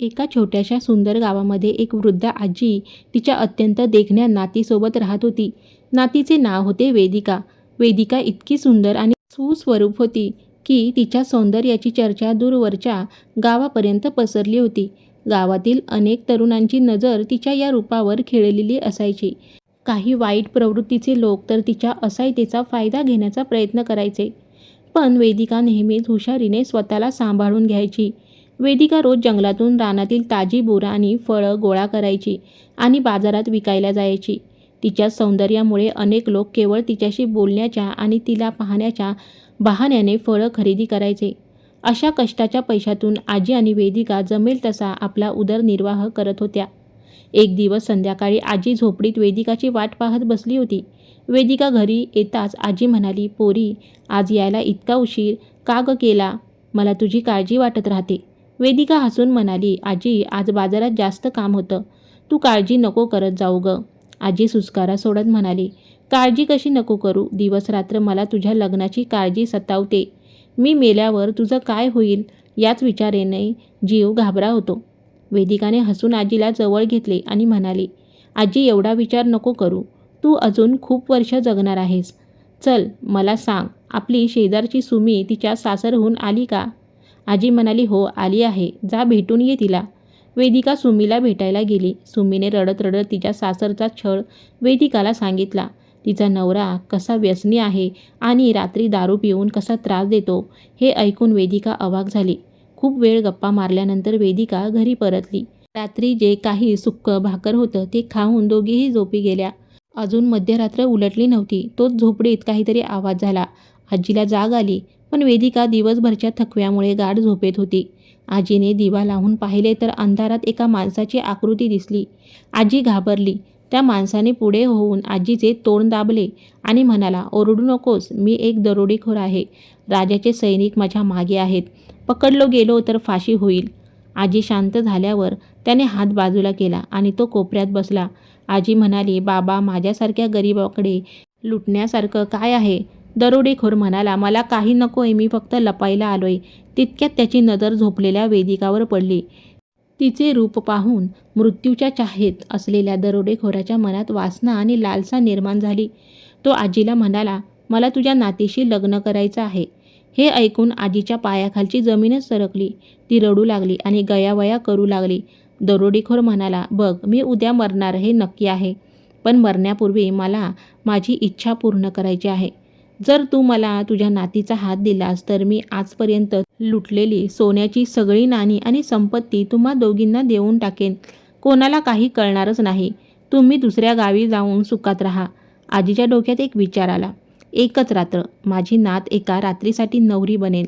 एका छोट्याशा सुंदर गावामध्ये एक वृद्ध आजी तिच्या अत्यंत देखण्या नातीसोबत राहत होती. नातीचे नाव होते वेदिका. वेदिका इतकी सुंदर आणि सुस्वरूप होती की तिच्या सौंदर्याची चर्चा दूरवरच्या गावापर्यंत पसरली होती. गावातील अनेक तरुणांची नजर तिच्या या रूपावर खिळलेली असायची. काही वाईट प्रवृत्तीचे लोक तर तिच्या असायतेचा फायदा घेण्याचा प्रयत्न करायचे. पण वेदिका नेहमीच हुशारीने स्वतःला सांभाळून घ्यायची. वेदिका रोज जंगलातून रानातील ताजी बोरं आणि फळं गोळा करायची आणि बाजारात विकायला जायची. तिच्या सौंदर्यामुळे अनेक लोक केवळ तिच्याशी बोलण्याच्या आणि तिला पाहण्याच्या बहाण्याने फळं खरेदी करायचे. अशा कष्टाच्या पैशातून आजी आणि वेदिका जमेल तसा आपला उदरनिर्वाह करत होत्या. एक दिवस संध्याकाळी आजी झोपडीत वेदिकाची वाट पाहत बसली होती. वेदिका घरी येताच आजी म्हणाली, "पोरी, आज यायला इतका उशीर का ग केला? मला तुझी काळजी वाटत राहते." वेदिका हसून म्हणाली, "आजी, आज बाजारात जास्त काम होतं. तू काळजी नको करत जाऊ ग." आजी सुस्कारा सोडत म्हणाली, "काळजी कशी नको करू? दिवस रात्र मला तुझ्या लग्नाची काळजी सतावते. मी मेल्यावर तुझं काय होईल याच विचाराने जीव घाबरा होतो." वेदिकाने हसून आजीला जवळ घेतले आणि म्हणाली, "आजी, एवढा विचार नको करू. तू अजून खूप वर्ष जगणार आहेस. चल, मला सांग, आपली शेजारची सुमी तिच्या सासरहून आली का?" आजी म्हणाली, "हो, आली आहे. जा भेटून ये तिला." वेदिका सुमीला भेटायला गेली. सुमीने रडत रडत तिच्या सासरचा छळ वेदिकाला सांगितला. तिचा नवरा कसा व्यसनी आहे आणि रात्री दारू पिऊन कसा त्रास देतो हे ऐकून वेदिका अवाक झाली. खूप वेळ गप्पा मारल्यानंतर वेदिका घरी परतली. रात्री जे काही सुक्क भाकर होतं ते खाऊन दोघीही झोपी गेल्या. अजून मध्यरात्र उलटली नव्हती, तोच झोपडीत काहीतरी आवाज झाला. आजीला जाग आली, पण वेदिका दिवसभरच्या थकव्यामुळे गाढ झोपेत होती. आजीने दिवा लावून पाहिले तर अंधारात एका माणसाची आकृती दिसली. आजी घाबरली. त्या माणसाने पुढे होऊन आजीचे तोंड दाबले आणि म्हणाला, "ओरडू नकोस, मी एक दरोडेखोर आहे. राजाचे सैनिक माझ्या मागे आहेत. पकडलो गेलो तर फाशी होईल." आजी शांत झाल्यावर त्याने हात बाजूला केला आणि तो कोपऱ्यात बसला. आजी म्हणाली, "बाबा, माझ्यासारख्या गरीबाकडे लुटण्यासारखं काय आहे?" दरोडेखोर म्हणाला, "मला काही नकोय, मी फक्त लपायला आलोय." तितक्यात त्याची नजर झोपलेल्या वेदिकावर पडली. तिचे रूप पाहून मृत्यूच्या चाहेत असलेल्या दरोडेखोराच्या मनात वासना आणि लालसा निर्माण झाली. तो आजीला म्हणाला, "मला तुझ्या नातीशी लग्न करायचं आहे." हे ऐकून आजीच्या पायाखालची जमीनच सरकली. ती रडू लागली आणि गयावया करू लागली. दरोडेखोर म्हणाला, "बघ, मी उद्या मरणार हे नक्की आहे. पण मरण्यापूर्वी मला माझी इच्छा पूर्ण करायची आहे. जर तू मला तुझ्या नातीचा हात दिलास तर मी आजपर्यंत लुटलेली सोन्याची सगळी नाणी आणि संपत्ती तुम्हा दोघींना देऊन टाकेन. कोणाला काही कळणारच नाही. तुम्ही दुसऱ्या गावी जाऊन सुखात राहा." आजीच्या डोक्यात एक विचार आला. एकच रात्र, माझी नात एका रात्रीसाठी नवरी बनेल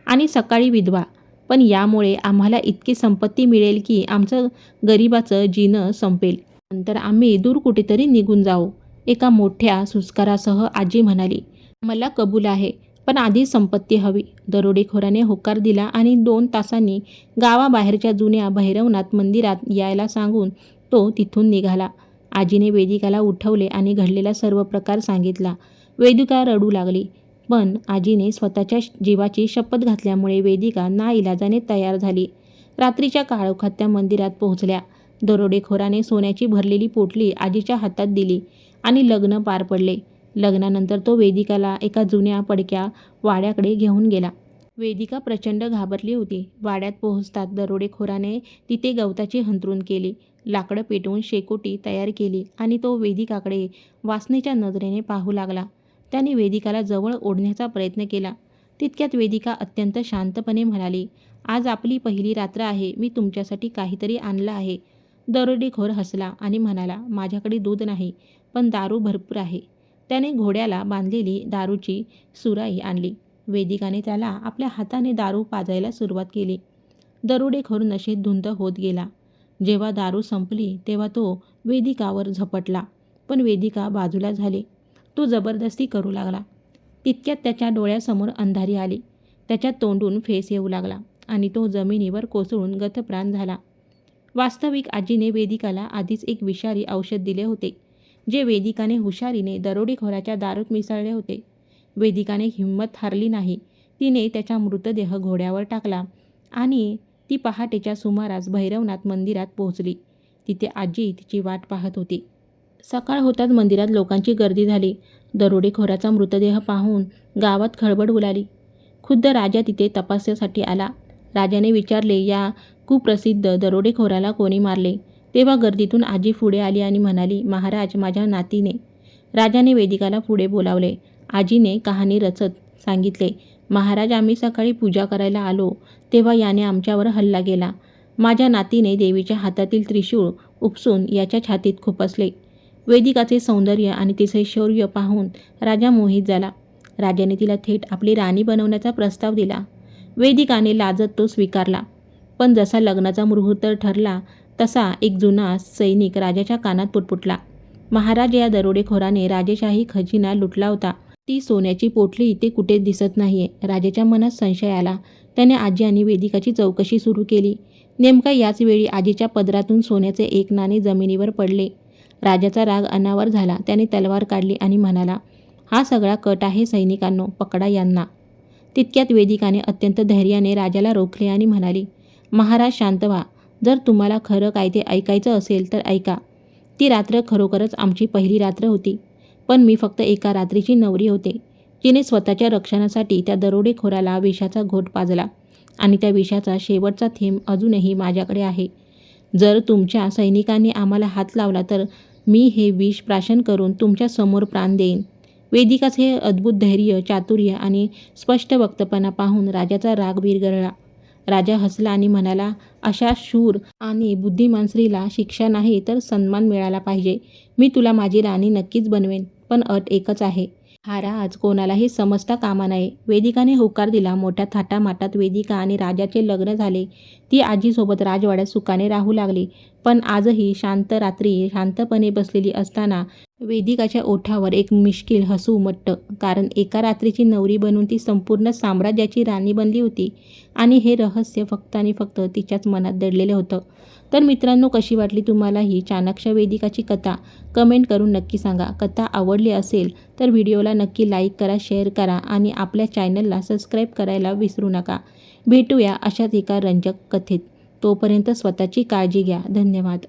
आणि सकाळी विधवा. पण यामुळे आम्हाला इतकी संपत्ती मिळेल की आमचं गरिबाचं जीणं संपेल. नंतर आम्ही दूर कुठेतरी निघून जाऊ. एका मोठ्या सुस्कारासह आजी म्हणाली, "मला कबूल आहे, पण आधी संपत्ती हवी." दरोडेखोराने होकार दिला आणि 2 तासांनी गावाबाहेरच्या जुन्या भैरवनाथ मंदिरात यायला सांगून तो तिथून निघाला. आजीने वेदिकाला उठवले आणि घडलेला सर्व प्रकार सांगितला. वेदिका रडू लागली. पण आजीने स्वतःच्या जीवाची शपथ घातल्यामुळे वेदिका नाईलाजाने तयार झाली. रात्रीच्या काळोखात त्या मंदिरात पोहोचल्या. दरोडेखोराने सोन्याची भरलेली पोटली आजीच्या हातात दिली आणि लग्न पार पडले. लग्नानंतर तो वेदिकाला एका जुन्या पडक्या वाड्याकडे घेऊन गेला. वेदिका प्रचंड घाबरली होती. वाड्यात पोहोचताच दरोडेखोराने तिथे गवताची अंथरूण केली, लाकडं पेटवून शेकोटी तयार केली आणि तो वेदिकाकडे वासनेच्या नजरेने पाहू लागला. त्याने वेदिकाला जवळ ओढण्याचा प्रयत्न केला. तितक्यात वेदिका अत्यंत शांतपणे म्हणाली, "आज आपली पहिली रात्र आहे. मी तुमच्यासाठी काहीतरी आणलं आहे." दरोडेखोर हसला आणि म्हणाला, "माझ्याकडे दूध नाही, पण दारू भरपूर आहे." त्याने घोड्याला बांधलेली दारूची सुराई आणली. वेदिकाने त्याला आपल्या हाताने दारू पाजायला सुरुवात केली. दरोडेखोर नशेत धुंद होत गेला. जेव्हा दारू संपली तेव्हा तो वेदिकावर झपटला, पण वेदिका बाजूला झाली. तो जबरदस्ती करू लागला. तितक्यात त्याच्या डोळ्यासमोर अंधारी आली. त्याच्या तोंडून फेस येऊ लागला आणि तो जमिनीवर कोसळून गतप्राण झाला. वास्तविक आजीने वेदिकाला आधीच एक विषारी औषध दिले होते, जे वेदिकाने हुशारीने दरोडेखोराच्या दारूत मिसळले होते. वेदिकाने हिंमत हारली नाही. तिने त्याचा मृतदेह घोड्यावर टाकला आणि ती पहाटेच्या सुमारास भैरवनाथ मंदिरात पोहोचली. तिथे आजी तिची वाट पाहत होती. सकाळ होताच मंदिरात लोकांची गर्दी झाली. दरोडेखोराचा मृतदेह पाहून गावात खळबळ उडाली. खुद्द राजा तिथे तपासासाठी आला. राजाने विचारले, या कुप्रसिद्ध दरोडेखोराला कोणी मारले? तेव्हा गर्दीतून आजी पुढे आली आणि म्हणाली, महाराज, माझ्या नातीने. राजाने वेदिकाला पुढे बोलावले. आजीने कहाणी रचत सांगितले, महाराज, आम्ही सकाळी पूजा करायला आलो तेव्हा याने आमच्यावर हल्ला केला. माझ्या नातीने देवीच्या हातातील त्रिशूळ उपसून याच्या छातीत खुपसले. वेदिकाचे सौंदर्य आणि तिचे शौर्य पाहून राजा मोहित झाला. राजाने तिला थेट आपली राणी बनवण्याचा प्रस्ताव दिला. वेदिकाने लाजत तो स्वीकारला. पण जसा लग्नाचा मुहूर्त ठरला तसा एक जुना सैनिक राजाच्या कानात पुटपुटला, महाराज, या दरोडेखोराने राजेशाही खजिना लुटला होता. ती सोन्याची पोटली इथे कुठे दिसत नाहीये. राजाच्या मनात संशय आला. त्याने आजी आणि वेदिकाची चौकशी सुरू केली. नेमका याच वेळी आजीच्या पदरातून सोन्याचे एक नाणे जमिनीवर पडले. राजाचा राग अनावर झाला. त्याने तलवार काढली आणि म्हणाला, हा सगळा कट आहे सैनिकांनो, पकडा यांना. तितक्यात वेदिकाने अत्यंत धैर्याने राजाला रोखले आणि म्हणाली, महाराज, शांत व्हा. जर तुम्हाला खरं काय ते ऐकायचं असेल तर ऐका. ती रात्र खरोखरच आमची पहिली रात्र होती. पण मी फक्त एका रात्रीची नवरी होते, जिने स्वतःच्या रक्षणासाठी त्या दरोडेखोराला विषाचा घोट पाजला आणि त्या विषाचा शेवटचा थेंब अजूनही माझ्याकडे आहे. जर तुमच्या सैनिकांनी आम्हाला हात लावला तर मी हे विष प्राशन करून तुमच्या समोर प्राण देईन. वेदिकाचे हे अद्भुत धैर्य, चातुर्य आणि स्पष्ट वक्तपणा पाहून राजाचा राग विरघळला. राजा हसला आणि म्हणाला, अशा शूर आणि बुद्धिमान स्त्रीला शिक्षा नाही तर सन्मान मिळाला पाहिजे. मी तुला माझी राणी नक्कीच बनवेन, पण अट एकच आहे. हा राज कोणालाही समजता कामा नये. वेदिकाने होकार दिला. मोठ्या थाटामाटात वेदिका आणि राजाचे लग्न झाले. ती आजीसोबत राजवाड्यात सुखाने राहू लागली. पण आजही शांत रात्री शांतपणे बसलेली असताना वेदिकाच्या ओठावर एक मिश्किल हसू उमटतं. कारण एका रात्रीची नवरी बनून ती संपूर्ण साम्राज्याची राणी बनली होती आणि हे रहस्य फक्त आणि फक्त तिच्याच मनात दडलेलं होतं. तर मित्रांनो, कशी वाटली तुम्हाला ही चाणाक्ष वेदिकाची कथा? कमेंट करून नक्की सांगा. कथा आवडली असेल तर व्हिडिओला नक्की लाईक करा, शेअर करा आणि आपल्या चॅनलला सबस्क्राईब करायला विसरू नका. भेटूया अशाच एका रंजक कथेत. तोपर्यंत स्वतःची काळजी घ्या. धन्यवाद.